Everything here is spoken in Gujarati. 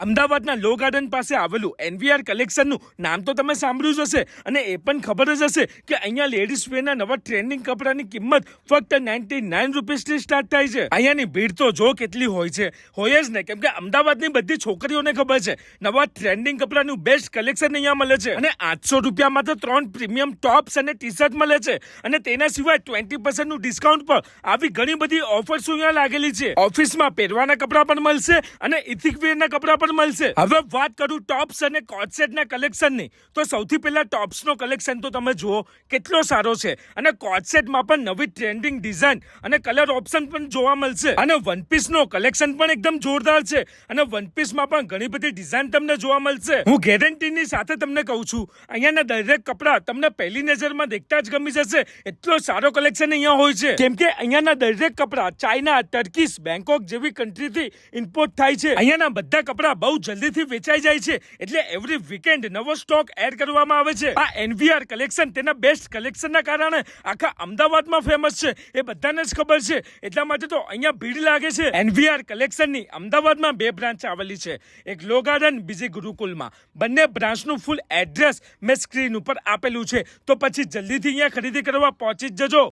અમદાવાદના લો ગાર્ડન પાસે આવેલું એનવીઆર કલેક્શનનું નામ તો તમે સાંભળ્યું જ હશે અને એ પણ ખબર જ હશે કે અહીંયા લેડીઝ વેરના નવા ટ્રેન્ડિંગ કપડાની કિંમત ફક્ત 99 રૂપીસથી સ્ટાર્ટ થાય છે। અહીંયાની ભીડ તો જો કેટલી હોય જ ને, કેમ કે અમદાવાદની બધી છોકરીઓને ખબર છે નવા ટ્રેન્ડિંગ કપડાનું બેસ્ટ કલેક્શન અહીંયા મળે છે અને 800 રૂપિયામાં તો 3 પ્રીમિયમ ટોપ્સ અને ટી શર્ટ મળે છે અને તેના સિવાય 20% નું ડિસ્કાઉન્ટ પર આવી ઘણી બધી ઓફર્સ અહીંયા લાગેલી છે। ઓફિસમાં પહેરવાના કપડા પણ મળશે અને ઇથિક વેરના કપડા મળશે। હવે વાત કરું ટોપ્સ અને કોટ સેટના કલેક્શનની, તો સૌથી પહેલા ટોપ્સનો કલેક્શન તો તમે જુઓ કેટલો સારો છે અને કોટ સેટમાં પણ નવી ટ્રેન્ડિંગ ડિઝાઇન અને કલર ઓપ્શન પણ જોવા મળશે અને વન પીસનો કલેક્શન પણ એકદમ જોરદાર છે અને વન પીસમાં પણ ઘણી બધી ડિઝાઇન તમને જોવા મળશે। હું ગેરંટીની સાથે તમને કહું છું અહીંયાના દરેક કપડા તમને પહેલી નજરમાં દેખતા જ ગમી જશે, એટલો સારો કલેક્શન અહીંયા હોય છે કેમ કે અહીંયાના દરેક કપડા ચાઇના, ટર્કીશ, બેંકોક જેવી કન્ટ્રીથી ઇમ્પોર્ટ થાય છે। અહીંયાના બધા કપડા બહુ જલ્દીથી વેચાઈ જાય છે એટલે એવરી વીકેન્ડ નવો સ્ટોક એડ કરવામાં આવે છે। આ એનવીઆર કલેક્શન તેના બેસ્ટ કલેક્શનના કારણે આખા અમદાવાદમાં ફેમસ છે, એ બધાને જ ખબર છે, એટલા માટે તો અહીંયા ભીડ લાગે છે। એનવીઆર કલેક્શનની અમદાવાદમાં 2 બ્રાન્ચ આવેલી છે, એક લો ગાર્ડન, બીજી ગુરુકુલમાં। બંને બ્રાન્ચનું ફૂલ એડ્રેસ મેં સ્ક્રીન ઉપર આપેલું છે, તો પછી જલ્દીથી અહીંયા ખરીદી કરવા પહોંચી જ જજો।